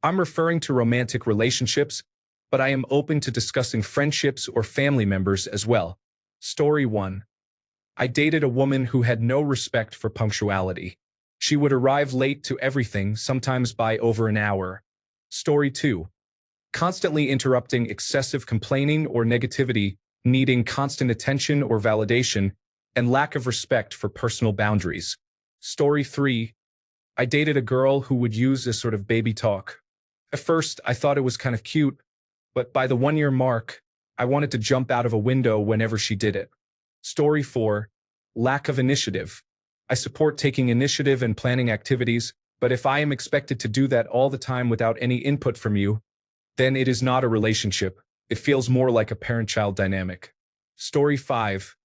I'm referring to romantic relationships, but I am open to discussing friendships or family members as well. Story 1. I dated a woman who had no respect for punctuality. She would arrive late to everything, sometimes by over an hour. Story 2. Constantly interrupting, excessive complaining or negativity, needing constant attention or validation, and lack of respect for personal boundaries. Story 3. I dated a girl who would use this sort of baby talk. At first, I thought it was kind of cute, but by the 1-year mark, I wanted to jump out of a window whenever she did it. Story 4. Lack of initiative. I support taking initiative and planning activities, but if I am expected to do that all the time without any input from you, then it is not a relationship. It feels more like a parent-child dynamic. Story 5.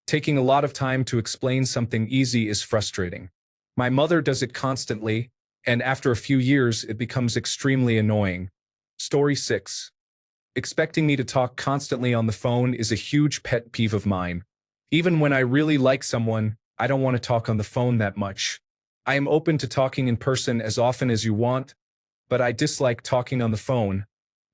Taking a lot of time to explain something easy is frustrating. My mother does it constantly, and after a few years, it becomes extremely annoying. Story 6. Expecting me to talk constantly on the phone is a huge pet peeve of mine. Even when I really like someone, I don't want to talk on the phone that much. I am open to talking in person as often as you want, but I dislike talking on the phone,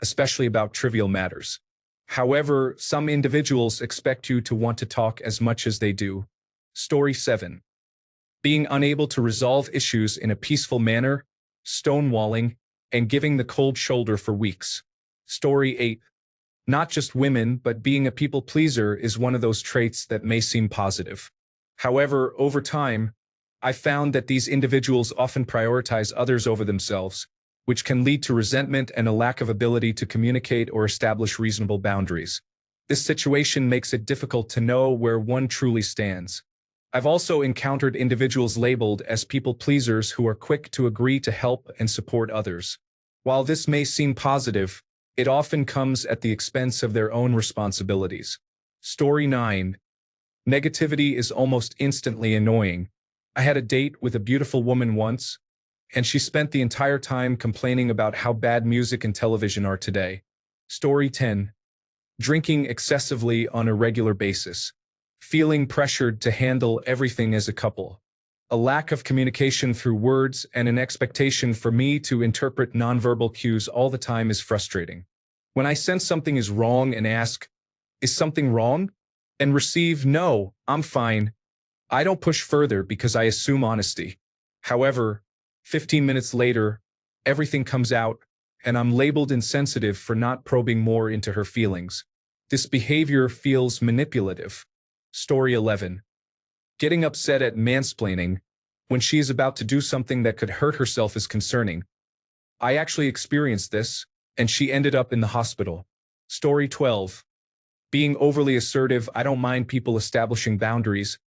especially about trivial matters. However, some individuals expect you to want to talk as much as they do. Story 7. Being unable to resolve issues in a peaceful manner, stonewalling, and giving the cold shoulder for weeks. Story 8. Not just women, but being a people pleaser is one of those traits that may seem positive. However, over time, I found that these individuals often prioritize others over themselves, which can lead to resentment and a lack of ability to communicate or establish reasonable boundaries. This situation makes it difficult to know where one truly stands. I've also encountered individuals labeled as people pleasers who are quick to agree to help and support others. While this may seem positive, it often comes at the expense of their own responsibilities. Story 9. Negativity is almost instantly annoying. I had a date with a beautiful woman once, and she spent the entire time complaining about how bad music and television are today. Story 10. Drinking excessively on a regular basis. Feeling pressured to handle everything as a couple. A lack of communication through words and an expectation for me to interpret nonverbal cues all the time is frustrating. When I sense something is wrong and ask, "Is something wrong?" and receive, "No, I'm fine," I don't push further because I assume honesty. However, 15 minutes later, everything comes out, and I'm labeled insensitive for not probing more into her feelings. This behavior feels manipulative. Story 11. Getting upset at mansplaining when she is about to do something that could hurt herself is concerning. I actually experienced this, and she ended up in the hospital. Story 12. Being overly assertive. I don't mind people establishing boundaries,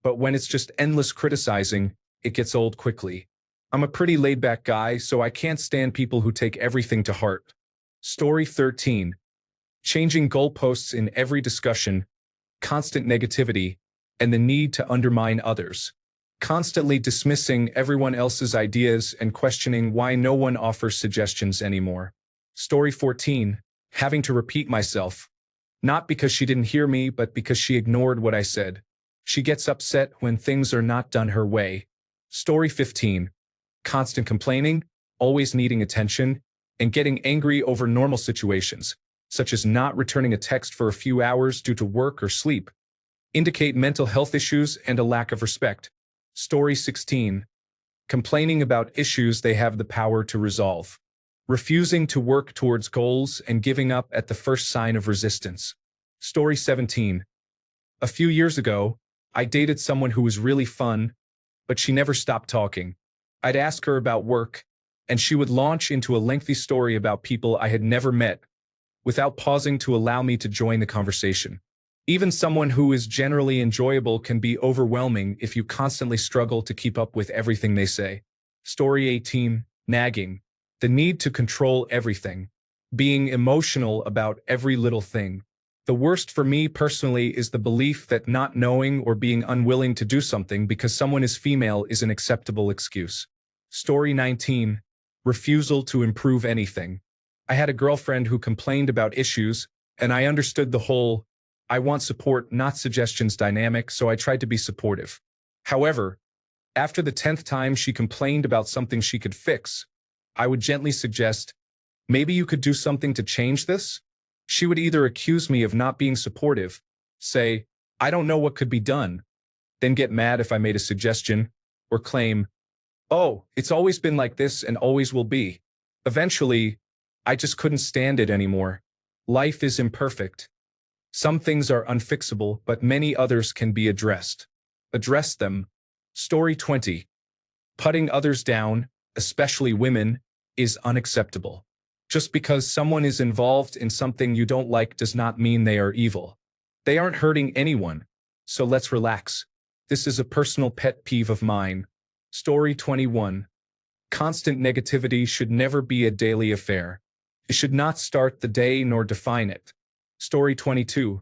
but when it's just endless criticizing, it gets old quickly. I'm a pretty laid-back guy, so I can't stand people who take everything to heart. Story 13. Changing goalposts in every discussion, constant negativity, and the need to undermine others. Constantly dismissing everyone else's ideas and questioning why no one offers suggestions anymore. Story 14. Having to repeat myself. Not because she didn't hear me, but because she ignored what I said. She gets upset when things are not done her way. Story 15. Constant complaining, always needing attention, and getting angry over normal situations, such as not returning a text for a few hours due to work or sleep, indicate mental health issues and a lack of respect. Story 16. Complaining about issues they have the power to resolve. Refusing to work towards goals and giving up at the first sign of resistance. Story 17. A few years ago, I dated someone who was really fun, but she never stopped talking. I'd ask her about work, and she would launch into a lengthy story about people I had never met, without pausing to allow me to join the conversation. Even someone who is generally enjoyable can be overwhelming if you constantly struggle to keep up with everything they say. Story 18. Nagging. The need to control everything. Being emotional about every little thing. The worst for me personally is the belief that not knowing or being unwilling to do something because someone is female is an acceptable excuse. Story 19. Refusal to improve anything. I had a girlfriend who complained about issues, and I understood the whole "I want support, not suggestions" dynamic, so I tried to be supportive. However, after the 10th time she complained about something she could fix, I would gently suggest, maybe you could do something to change this? She would either accuse me of not being supportive, say, I don't know what could be done, then get mad if I made a suggestion, or claim, oh, it's always been like this and always will be. Eventually, I just couldn't stand it anymore. Life is imperfect. Some things are unfixable, but many others can be addressed. Address them. Story 20. Putting others down, especially women, is unacceptable. Just because someone is involved in something you don't like does not mean they are evil. They aren't hurting anyone, so let's relax. This is a personal pet peeve of mine. Story 21. Constant negativity should never be a daily affair. It should not start the day nor define it. Story 22.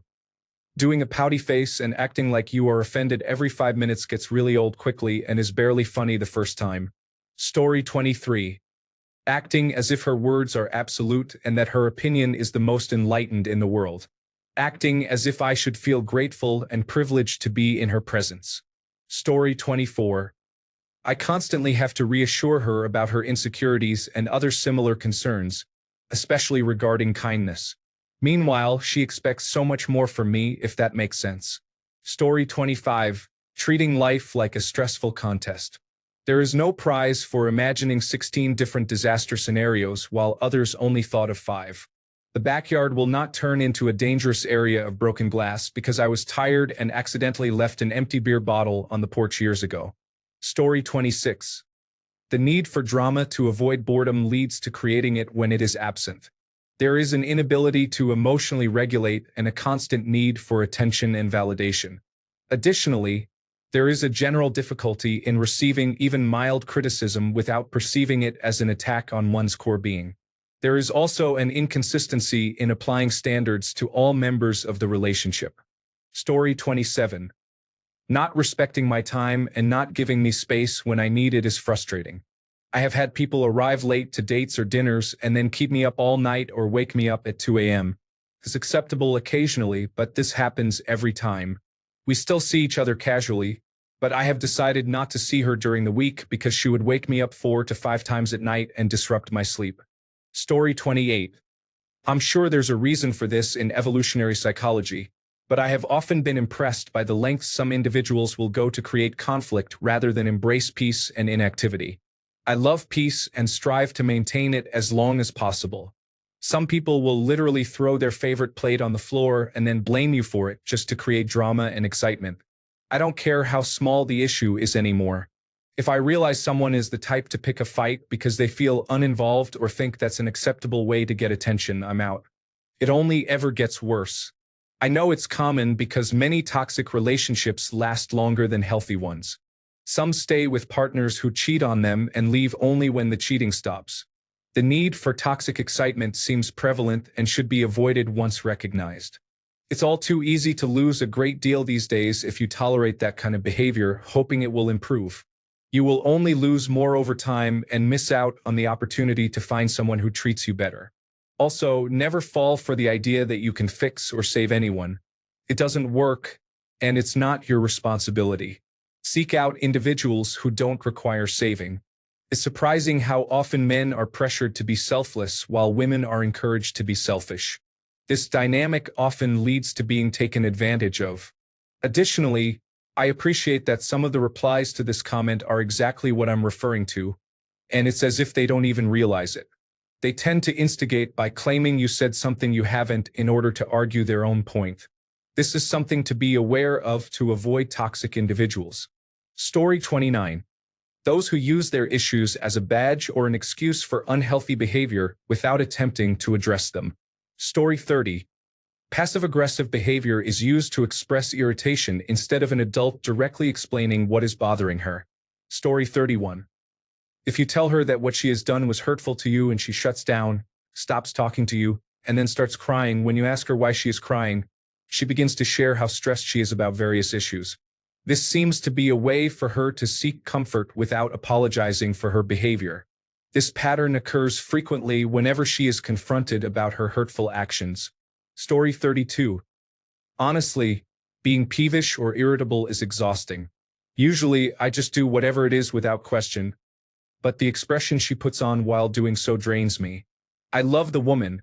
Doing a pouty face and acting like you are offended every 5 minutes gets really old quickly and is barely funny the first time. Story 23. Acting as if her words are absolute and that her opinion is the most enlightened in the world. Acting as if I should feel grateful and privileged to be in her presence. Story 24. I constantly have to reassure her about her insecurities and other similar concerns, especially regarding kindness. Meanwhile, she expects so much more from me, if that makes sense. Story 25. Treating life like a stressful contest. There is no prize for imagining 16 different disaster scenarios while others only thought of 5. The backyard will not turn into a dangerous area of broken glass because I was tired and accidentally left an empty beer bottle on the porch years ago. Story 26. The need for drama to avoid boredom leads to creating it when it is absent. There is an inability to emotionally regulate and a constant need for attention and validation. Additionally, there is a general difficulty in receiving even mild criticism without perceiving it as an attack on one's core being. There is also an inconsistency in applying standards to all members of the relationship. Story 27. Not respecting my time and not giving me space when I need it is frustrating. I have had people arrive late to dates or dinners and then keep me up all night or wake me up at 2 a.m. It's acceptable occasionally, but this happens every time. We still see each other casually, but I have decided not to see her during the week because she would wake me up 4 to 5 times at night and disrupt my sleep. Story 28. I'm sure there's a reason for this in evolutionary psychology, but I have often been impressed by the lengths some individuals will go to create conflict rather than embrace peace and inactivity. I love peace and strive to maintain it as long as possible. Some people will literally throw their favorite plate on the floor and then blame you for it just to create drama and excitement. I don't care how small the issue is anymore. If I realize someone is the type to pick a fight because they feel uninvolved or think that's an acceptable way to get attention, I'm out. It only ever gets worse. I know it's common because many toxic relationships last longer than healthy ones. Some stay with partners who cheat on them and leave only when the cheating stops. The need for toxic excitement seems prevalent and should be avoided once recognized. It's all too easy to lose a great deal these days if you tolerate that kind of behavior, hoping it will improve. You will only lose more over time and miss out on the opportunity to find someone who treats you better. Also, never fall for the idea that you can fix or save anyone. It doesn't work, and it's not your responsibility. Seek out individuals who don't require saving. It's surprising how often men are pressured to be selfless while women are encouraged to be selfish. This dynamic often leads to being taken advantage of. Additionally, I appreciate that some of the replies to this comment are exactly what I'm referring to, and it's as if they don't even realize it. They tend to instigate by claiming you said something you haven't in order to argue their own point. This is something to be aware of to avoid toxic individuals. Story 29. Those who use their issues as a badge or an excuse for unhealthy behavior without attempting to address them. Story 30. Passive-aggressive behavior is used to express irritation instead of an adult directly explaining what is bothering her. Story 31. If you tell her that what she has done was hurtful to you and she shuts down, stops talking to you, and then starts crying when you ask her why she is crying, she begins to share how stressed she is about various issues. This seems to be a way for her to seek comfort without apologizing for her behavior. This pattern occurs frequently whenever she is confronted about her hurtful actions. Story 32. Honestly, being peevish or irritable is exhausting. Usually, I just do whatever it is without question, but the expression she puts on while doing so drains me. I love the woman,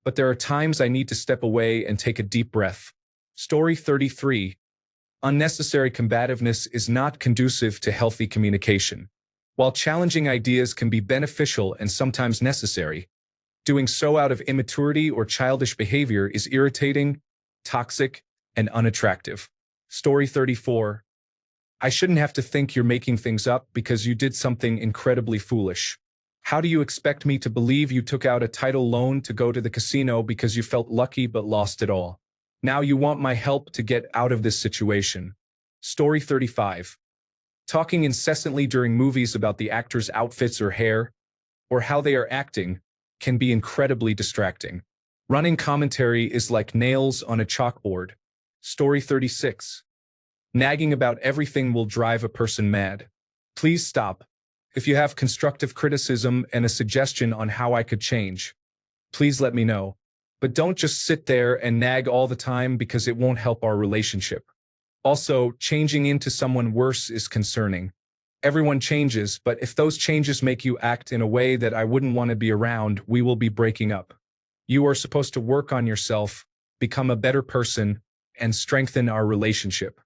but there are times I need to step away and take a deep breath. Story 33. Unnecessary combativeness is not conducive to healthy communication. While challenging ideas can be beneficial and sometimes necessary, doing so out of immaturity or childish behavior is irritating, toxic, and unattractive. Story 34. I shouldn't have to think you're making things up because you did something incredibly foolish. How do you expect me to believe you took out a title loan to go to the casino because you felt lucky but lost it all? Now you want my help to get out of this situation. Story 35. Talking incessantly during movies about the actors' outfits or hair, or how they are acting, can be incredibly distracting. Running commentary is like nails on a chalkboard. Story 36. Nagging about everything will drive a person mad. Please stop. If you have constructive criticism and a suggestion on how I could change, please let me know. But don't just sit there and nag all the time because it won't help our relationship. Also, changing into someone worse is concerning. Everyone changes, but if those changes make you act in a way that I wouldn't want to be around, we will be breaking up. You are supposed to work on yourself, become a better person, and strengthen our relationship.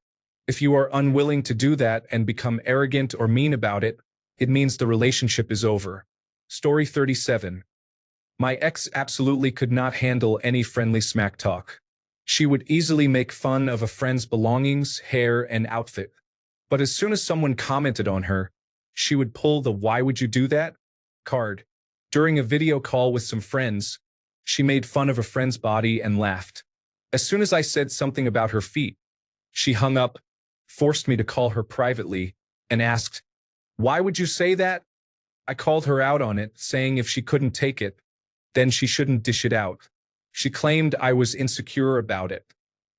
If you are unwilling to do that and become arrogant or mean about it, it means the relationship is over. Story 37. My ex absolutely could not handle any friendly smack talk. She would easily make fun of a friend's belongings, hair, and outfit. But as soon as someone commented on her, she would pull the "why would you do that?" card. During a video call with some friends, she made fun of a friend's body and laughed. As soon as I said something about her feet, she hung up, forced me to call her privately, and asked, "Why would you say that?" I called her out on it, saying if she couldn't take it, then she shouldn't dish it out. She claimed I was insecure about it.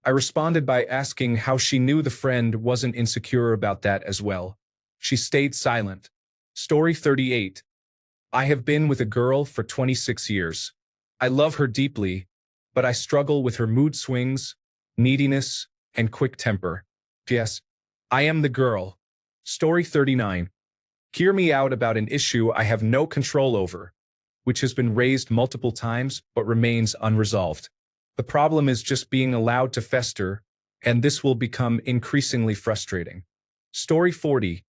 I responded by asking how she knew the friend wasn't insecure about that as well. She stayed silent. Story 38. I have been with a girl for 26 years. I love her deeply, but I struggle with her mood swings, neediness, and quick temper. Yes, I am the girl. Story 39. Hear me out about an issue I have no control over, which has been raised multiple times but remains unresolved. The problem is just being allowed to fester, and this will become increasingly frustrating. Story 40.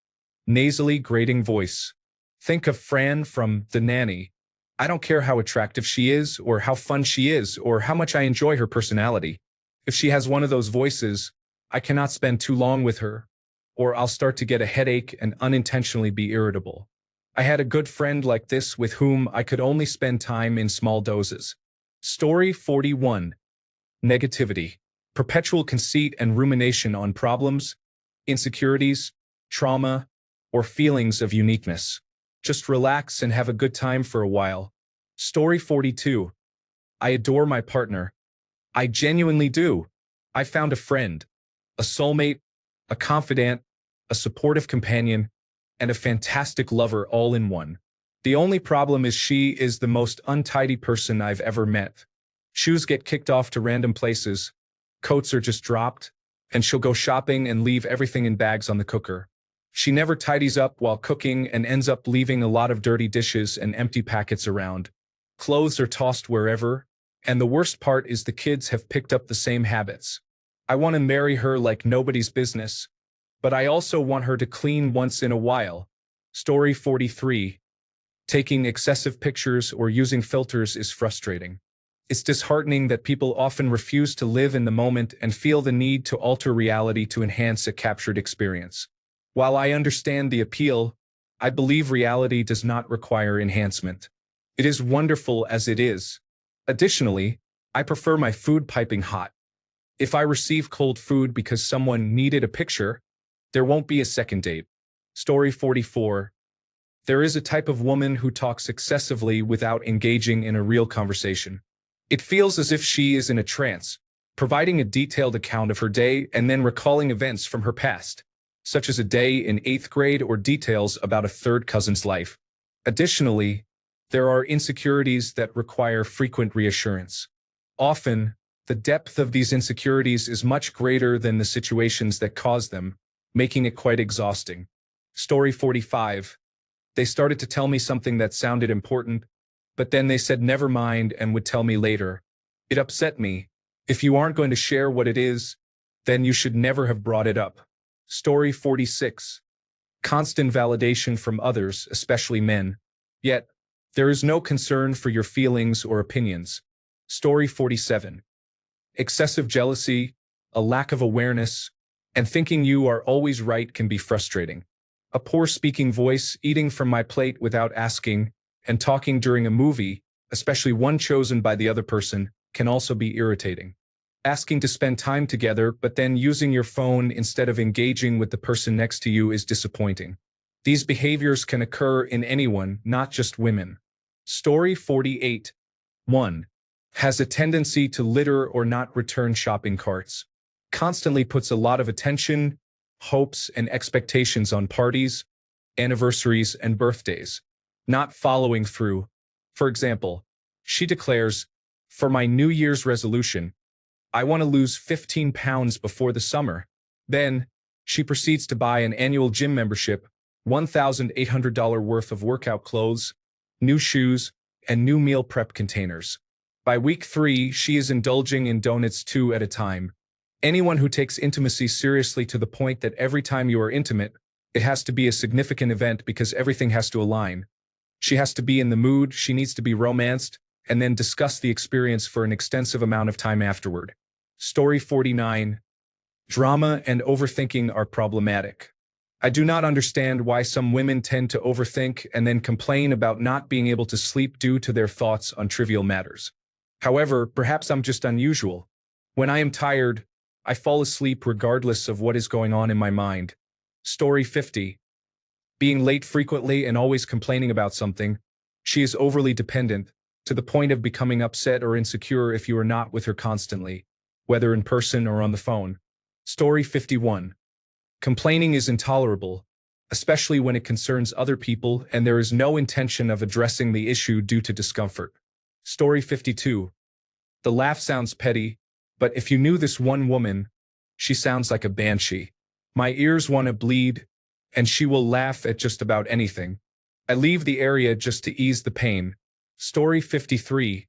Nasally grating voice. Think of Fran from The Nanny. I don't care how attractive she is, or how fun she is, or how much I enjoy her personality. If she has one of those voices, I cannot spend too long with her, or I'll start to get a headache and unintentionally be irritable. I had a good friend like this with whom I could only spend time in small doses. Story 41. Negativity. Perpetual conceit and rumination on problems, insecurities, trauma, or feelings of uniqueness. Just relax and have a good time for a while. Story 42. I adore my partner. I genuinely do. I found a friend, a soulmate, a confidant, a supportive companion, and a fantastic lover all in one. The only problem is she is the most untidy person I've ever met. Shoes get kicked off to random places, coats are just dropped, and she'll go shopping and leave everything in bags on the cooker. She never tidies up while cooking and ends up leaving a lot of dirty dishes and empty packets around. Clothes are tossed wherever, and the worst part is the kids have picked up the same habits. I want to marry her like nobody's business, but I also want her to clean once in a while. Story 43. Taking excessive pictures or using filters is frustrating. It's disheartening that people often refuse to live in the moment and feel the need to alter reality to enhance a captured experience. While I understand the appeal, I believe reality does not require enhancement. It is wonderful as it is. Additionally, I prefer my food piping hot. If I receive cold food because someone needed a picture, there won't be a second date. Story 44. There is a type of woman who talks excessively without engaging in a real conversation. It feels as if she is in a trance, providing a detailed account of her day and then recalling events from her past, such as a day in 8th grade or details about a third cousin's life. Additionally, there are insecurities that require frequent reassurance. Often, the depth of these insecurities is much greater than the situations that cause them, making it quite exhausting. Story 45. They started to tell me something that sounded important, but then they said never mind and would tell me later. It upset me. If you aren't going to share what it is, then you should never have brought it up. Story 46. Constant validation from others, especially men. Yet, there is no concern for your feelings or opinions. Story 47. Excessive jealousy, a lack of awareness, and thinking you are always right can be frustrating. A poor speaking voice, eating from my plate without asking, and talking during a movie, especially one chosen by the other person, can also be irritating. Asking to spend time together but then using your phone instead of engaging with the person next to you is disappointing. These behaviors can occur in anyone, not just women. Story 48. 1. Has a tendency to litter or not return shopping carts. Constantly puts a lot of attention, hopes, and expectations on parties, anniversaries, and birthdays. Not following through. For example, she declares, "For my New Year's resolution, I want to lose 15 pounds before the summer." Then, she proceeds to buy an annual gym membership, $1,800 worth of workout clothes, new shoes, and new meal prep containers. By week 3, she is indulging in donuts 2 at a time. Anyone who takes intimacy seriously to the point that every time you are intimate, it has to be a significant event because everything has to align. She has to be in the mood, she needs to be romanced, and then discuss the experience for an extensive amount of time afterward. Story 49. Drama and overthinking are problematic. I do not understand why some women tend to overthink and then complain about not being able to sleep due to their thoughts on trivial matters. However, perhaps I'm just unusual. When I am tired, I fall asleep regardless of what is going on in my mind. Story 50. Being late frequently and always complaining about something, she is overly dependent, to the point of becoming upset or insecure if you are not with her constantly, whether in person or on the phone. Story 51. Complaining is intolerable, especially when it concerns other people and there is no intention of addressing the issue due to discomfort. Story 52. The laugh sounds petty, but if you knew this one woman, she sounds like a banshee. My ears want to bleed, and she will laugh at just about anything. I leave the area just to ease the pain. Story 53.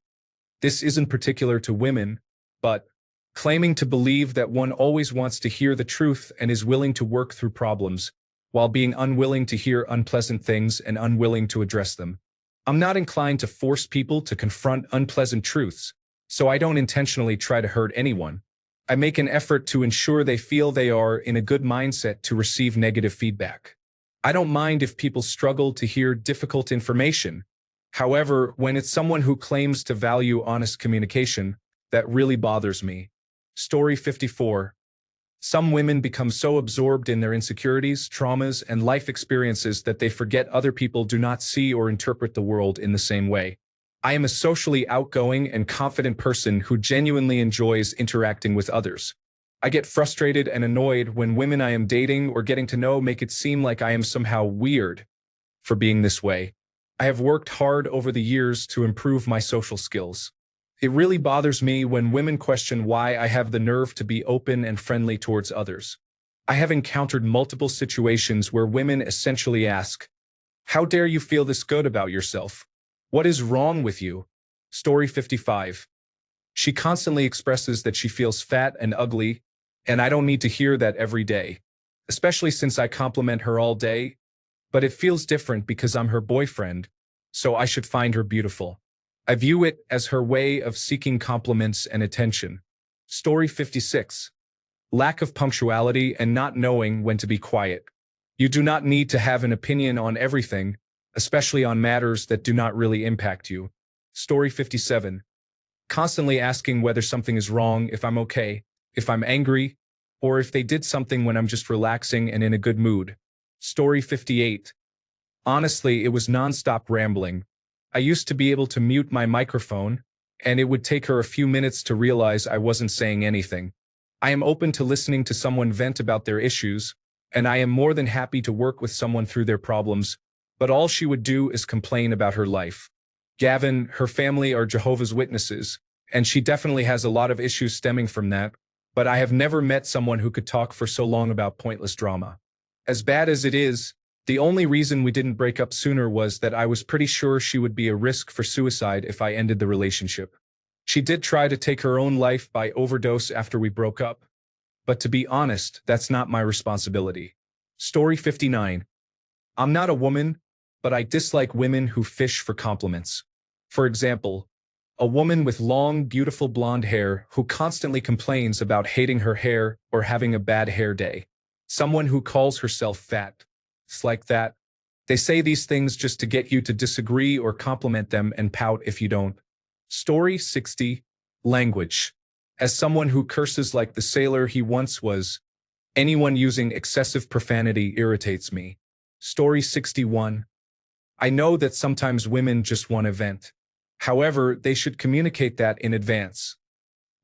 This isn't particular to women, but claiming to believe that one always wants to hear the truth and is willing to work through problems, while being unwilling to hear unpleasant things and unwilling to address them. I'm not inclined to force people to confront unpleasant truths, so I don't intentionally try to hurt anyone. I make an effort to ensure they feel they are in a good mindset to receive negative feedback. I don't mind if people struggle to hear difficult information. However, when it's someone who claims to value honest communication, that really bothers me. Story 54. Some women become so absorbed in their insecurities, traumas, and life experiences that they forget other people do not see or interpret the world in the same way. I am a socially outgoing and confident person who genuinely enjoys interacting with others. I get frustrated and annoyed when women I am dating or getting to know make it seem like I am somehow weird for being this way. I have worked hard over the years to improve my social skills. It really bothers me when women question why I have the nerve to be open and friendly towards others. I have encountered multiple situations where women essentially ask, "How dare you feel this good about yourself? What is wrong with you?" Story 55. She constantly expresses that she feels fat and ugly, and I don't need to hear that every day, especially since I compliment her all day, but it feels different because I'm her boyfriend, so I should find her beautiful. I view it as her way of seeking compliments and attention. Story 56. Lack of punctuality and not knowing when to be quiet. You do not need to have an opinion on everything, especially on matters that do not really impact you. Story 57. Constantly asking whether something is wrong, if I'm okay, if I'm angry, or if they did something when I'm just relaxing and in a good mood. Story 58. Honestly, it was nonstop rambling. I used to be able to mute my microphone, and it would take her a few minutes to realize I wasn't saying anything. I am open to listening to someone vent about their issues, and I am more than happy to work with someone through their problems, but all she would do is complain about her life. Gavin, her family are Jehovah's Witnesses, and she definitely has a lot of issues stemming from that, but I have never met someone who could talk for so long about pointless drama. As bad as it is, The only reason we didn't break up sooner was that I was pretty sure she would be a risk for suicide if I ended the relationship. She did try to take her own life by overdose after we broke up. But to be honest, that's not my responsibility. Story 59. I'm not a woman, but I dislike women who fish for compliments. For example, a woman with long, beautiful blonde hair who constantly complains about hating her hair or having a bad hair day. Someone who calls herself fat. It's like that. They say these things just to get you to disagree or compliment them and pout if you don't. Story 60. Language. As someone who curses like the sailor he once was, anyone using excessive profanity irritates me. Story 61. I know that sometimes women just want to vent. However, they should communicate that in advance.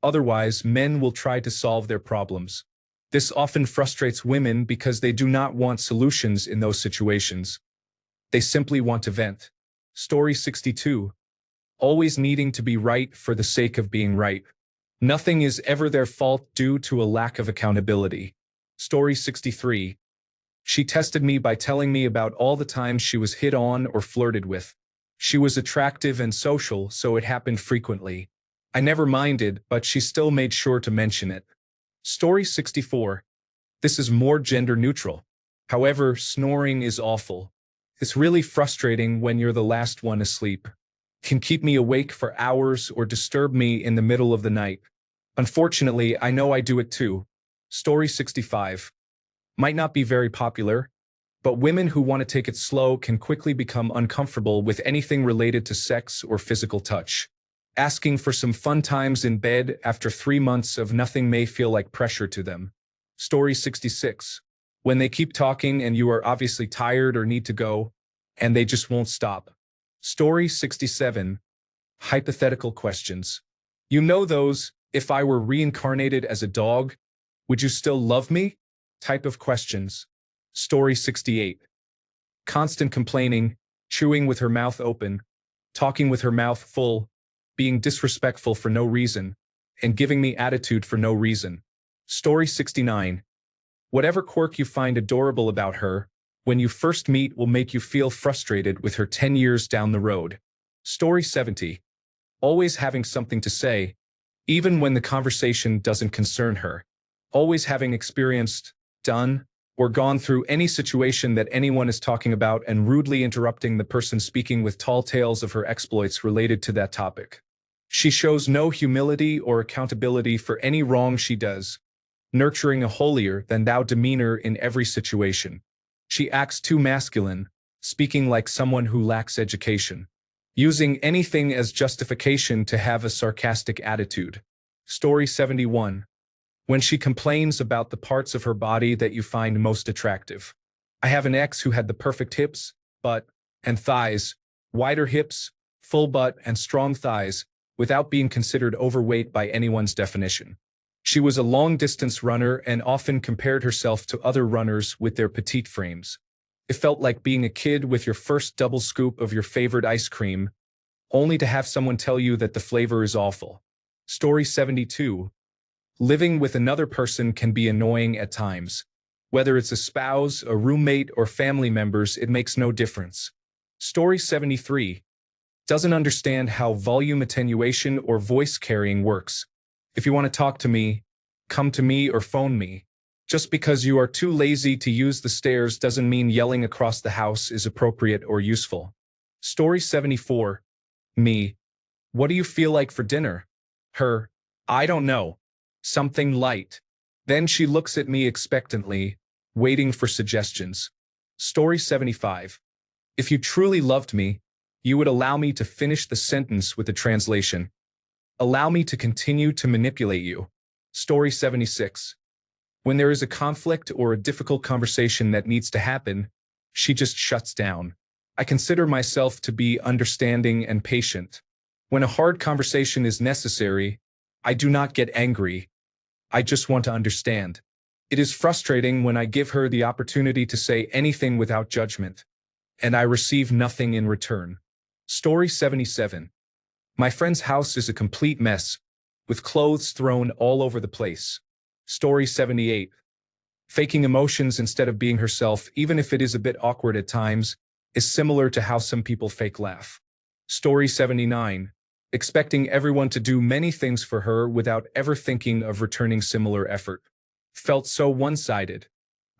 Otherwise, men will try to solve their problems. This often frustrates women because they do not want solutions in those situations. They simply want to vent. Story 62. Always needing to be right for the sake of being right. Nothing is ever their fault due to a lack of accountability. Story 63. She tested me by telling me about all the times she was hit on or flirted with. She was attractive and social, so it happened frequently. I never minded, but she still made sure to mention it. Story 64. This is more gender neutral. However, snoring is awful. It's really frustrating when you're the last one asleep. Can keep me awake for hours or disturb me in the middle of the night. Unfortunately, I know I do it too. Story 65. Might not be very popular, but women who want to take it slow can quickly become uncomfortable with anything related to sex or physical touch. Asking for some fun times in bed after 3 months of nothing may feel like pressure to them. Story 66. When they keep talking and you are obviously tired or need to go, and they just won't stop. Story 67. Hypothetical questions. You know those, if I were reincarnated as a dog, would you still love me? Type of questions. Story 68. Constant complaining, chewing with her mouth open, talking with her mouth full, being disrespectful for no reason, and giving me attitude for no reason. Story 69. Whatever quirk you find adorable about her, when you first meet will make you feel frustrated with her 10 years down the road. Story 70. Always having something to say, even when the conversation doesn't concern her. Always having experienced, done, or gone through any situation that anyone is talking about and rudely interrupting the person speaking with tall tales of her exploits related to that topic. She shows no humility or accountability for any wrong she does, nurturing a holier-than-thou demeanor in every situation. She acts too masculine, speaking like someone who lacks education, using anything as justification to have a sarcastic attitude. Story 71. When she complains about the parts of her body that you find most attractive. I have an ex who had the perfect hips, butt, and thighs, wider hips, full butt, and strong thighs, without being considered overweight by anyone's definition. She was a long-distance runner and often compared herself to other runners with their petite frames. It felt like being a kid with your first double scoop of your favorite ice cream, only to have someone tell you that the flavor is awful. Story 72. Living with another person can be annoying at times. Whether it's a spouse, a roommate, or family members, it makes no difference. Story 73. Doesn't understand how volume attenuation or voice carrying works. If you want to talk to me, come to me or phone me. Just because you are too lazy to use the stairs doesn't mean yelling across the house is appropriate or useful. Story 74. Me. What do you feel like for dinner? Her. I don't know. Something light. Then she looks at me expectantly, waiting for suggestions. Story 75. If you truly loved me, you would allow me to finish the sentence with a translation. Allow me to continue to manipulate you. Story 76. When there is a conflict or a difficult conversation that needs to happen, she just shuts down. I consider myself to be understanding and patient. When a hard conversation is necessary, I do not get angry. I just want to understand. It is frustrating when I give her the opportunity to say anything without judgment, and I receive nothing in return. Story 77. My friend's house is a complete mess, with clothes thrown all over the place. Story 78. Faking emotions instead of being herself, even if it is a bit awkward at times, is similar to how some people fake laugh. Story 79. Expecting everyone to do many things for her without ever thinking of returning similar effort. Felt so one-sided.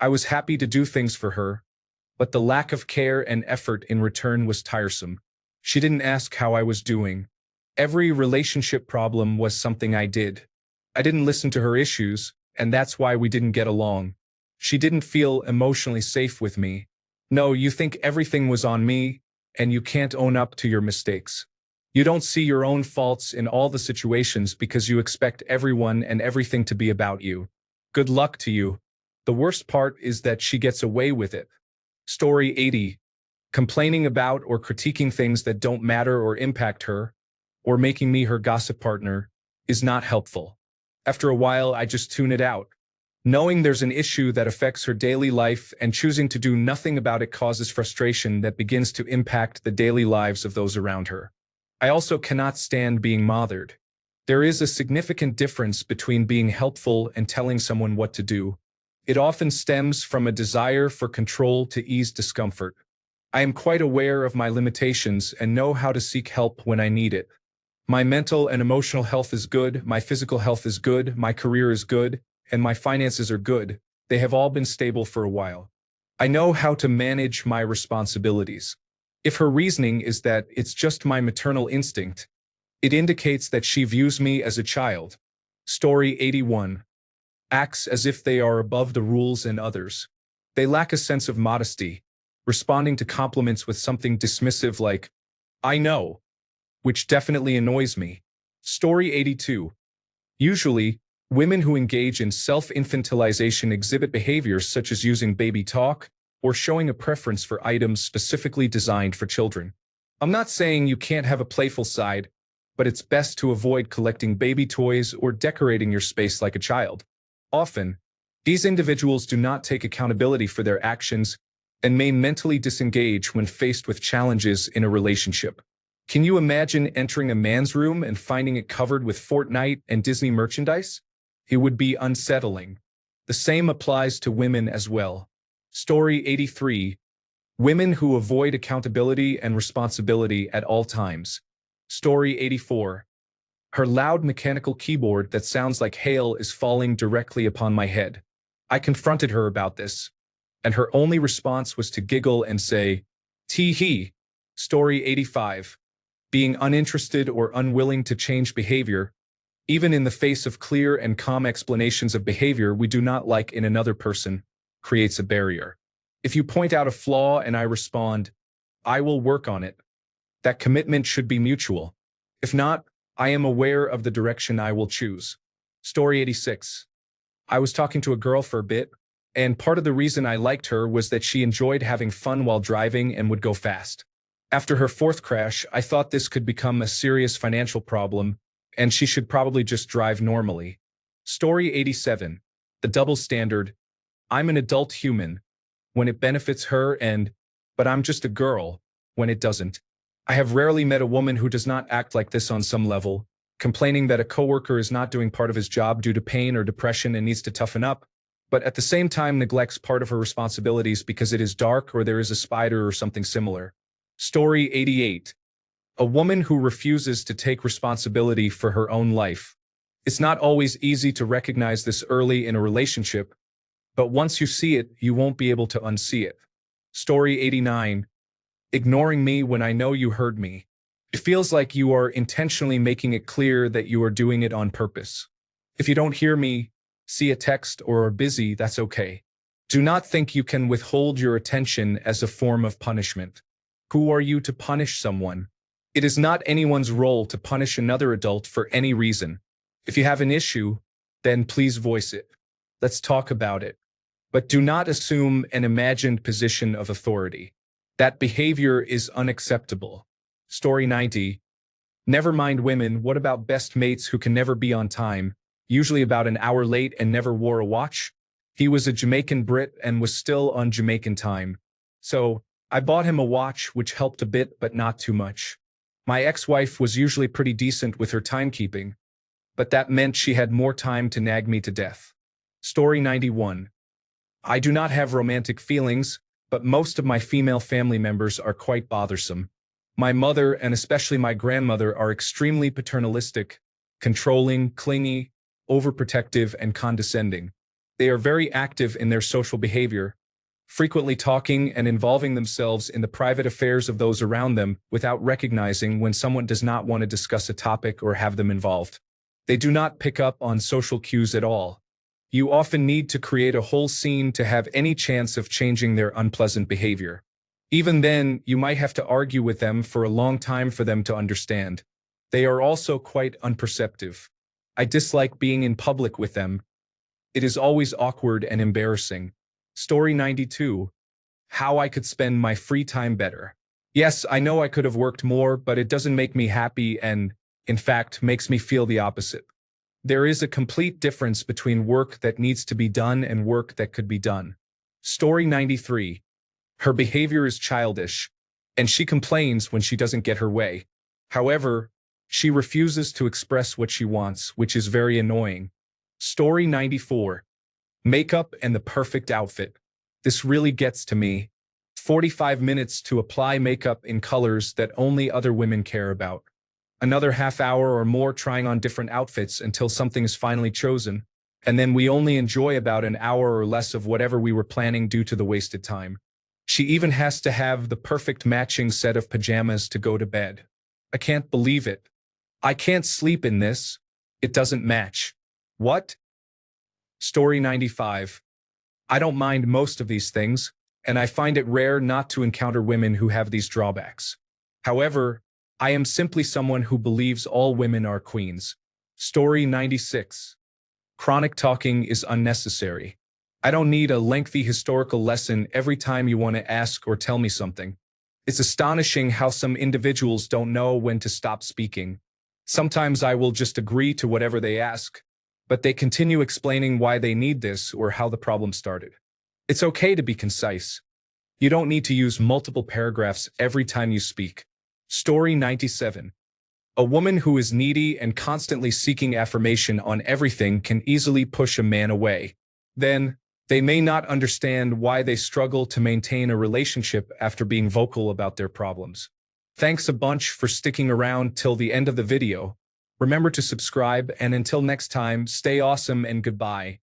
I was happy to do things for her, but the lack of care and effort in return was tiresome. She didn't ask how I was doing. Every relationship problem was something I did. I didn't listen to her issues, and that's why we didn't get along. She didn't feel emotionally safe with me. No, you think everything was on me, and you can't own up to your mistakes. You don't see your own faults in all the situations because you expect everyone and everything to be about you. Good luck to you. The worst part is that she gets away with it. Story 80. Complaining about or critiquing things that don't matter or impact her, or making me her gossip partner, is not helpful. After a while, I just tune it out. Knowing there's an issue that affects her daily life and choosing to do nothing about it causes frustration that begins to impact the daily lives of those around her. I also cannot stand being bothered. There is a significant difference between being helpful and telling someone what to do. It often stems from a desire for control to ease discomfort. I am quite aware of my limitations and know how to seek help when I need it. My mental and emotional health is good, my physical health is good, my career is good, and my finances are good. They have all been stable for a while. I know how to manage my responsibilities. If her reasoning is that it's just my maternal instinct, it indicates that she views me as a child. Story 81. Acts as if they are above the rules and others. They lack a sense of modesty, responding to compliments with something dismissive like, "I know," which definitely annoys me. Story 82. Usually, women who engage in self-infantilization exhibit behaviors such as using baby talk or showing a preference for items specifically designed for children. I'm not saying you can't have a playful side, but it's best to avoid collecting baby toys or decorating your space like a child. Often, these individuals do not take accountability for their actions and may mentally disengage when faced with challenges in a relationship. Can you imagine entering a man's room and finding it covered with Fortnite and Disney merchandise? It would be unsettling. The same applies to women as well. Story 83. Women who avoid accountability and responsibility at all times. Story 84. Her loud mechanical keyboard that sounds like hail is falling directly upon my head. I confronted her about this, and her only response was to giggle and say, "Tee-hee." Story 85. Being uninterested or unwilling to change behavior, even in the face of clear and calm explanations of behavior we do not like in another person, creates a barrier. If you point out a flaw and I respond, "I will work on it," that commitment should be mutual. If not, I am aware of the direction I will choose. Story 86. I was talking to a girl for a bit, and part of the reason I liked her was that she enjoyed having fun while driving and would go fast. After her fourth crash, I thought this could become a serious financial problem, and she should probably just drive normally. Story 87. The double standard. I'm an adult human when it benefits her but I'm just a girl when it doesn't. I have rarely met a woman who does not act like this on some level, complaining that a coworker is not doing part of his job due to pain or depression and needs to toughen up, but at the same time neglects part of her responsibilities because it is dark or there is a spider or something similar. Story 88. A woman who refuses to take responsibility for her own life. It's not always easy to recognize this early in a relationship, but once you see it, you won't be able to unsee it. Story 89. Ignoring me when I know you heard me. It feels like you are intentionally making it clear that you are doing it on purpose. If you don't hear me, see a text, or are busy, that's okay. Do not think you can withhold your attention as a form of punishment. Who are you to punish someone? It is not anyone's role to punish another adult for any reason. If you have an issue, then please voice it. Let's talk about it. But do not assume an imagined position of authority. That behavior is unacceptable. Story 90. Never mind women, what about best mates who can never be on time, usually about an hour late and never wore a watch? He was a Jamaican Brit and was still on Jamaican time. So, I bought him a watch which helped a bit but not too much. My ex-wife was usually pretty decent with her timekeeping, but that meant she had more time to nag me to death. Story 91. I do not have romantic feelings, but most of my female family members are quite bothersome. My mother and especially my grandmother are extremely paternalistic, controlling, clingy, overprotective, and condescending. They are very active in their social behavior, frequently talking and involving themselves in the private affairs of those around them without recognizing when someone does not want to discuss a topic or have them involved. They do not pick up on social cues at all. You often need to create a whole scene to have any chance of changing their unpleasant behavior. Even then, you might have to argue with them for a long time for them to understand. They are also quite unperceptive. I dislike being in public with them. It is always awkward and embarrassing. Story 92. How I could spend my free time better. Yes, I know I could have worked more, but it doesn't make me happy and, in fact, makes me feel the opposite. There is a complete difference between work that needs to be done and work that could be done. Story 93. Her behavior is childish, and she complains when she doesn't get her way. However, she refuses to express what she wants, which is very annoying. Story 94. Makeup and the perfect outfit. This really gets to me. 45 minutes to apply makeup in colors that only other women care about. Another half hour or more trying on different outfits until something is finally chosen, and then we only enjoy about an hour or less of whatever we were planning due to the wasted time. She even has to have the perfect matching set of pajamas to go to bed. I can't believe it. I can't sleep in this. It doesn't match. What? Story 95. I don't mind most of these things, and I find it rare not to encounter women who have these drawbacks. However, I am simply someone who believes all women are queens. Story 96. Chronic talking is unnecessary. I don't need a lengthy historical lesson every time you want to ask or tell me something. It's astonishing how some individuals don't know when to stop speaking. Sometimes I will just agree to whatever they ask, but they continue explaining why they need this or how the problem started. It's okay to be concise. You don't need to use multiple paragraphs every time you speak. Story 97. A woman who is needy and constantly seeking affirmation on everything can easily push a man away. Then, they may not understand why they struggle to maintain a relationship after being vocal about their problems. Thanks a bunch for sticking around till the end of the video. Remember to subscribe, and until next time, stay awesome and goodbye.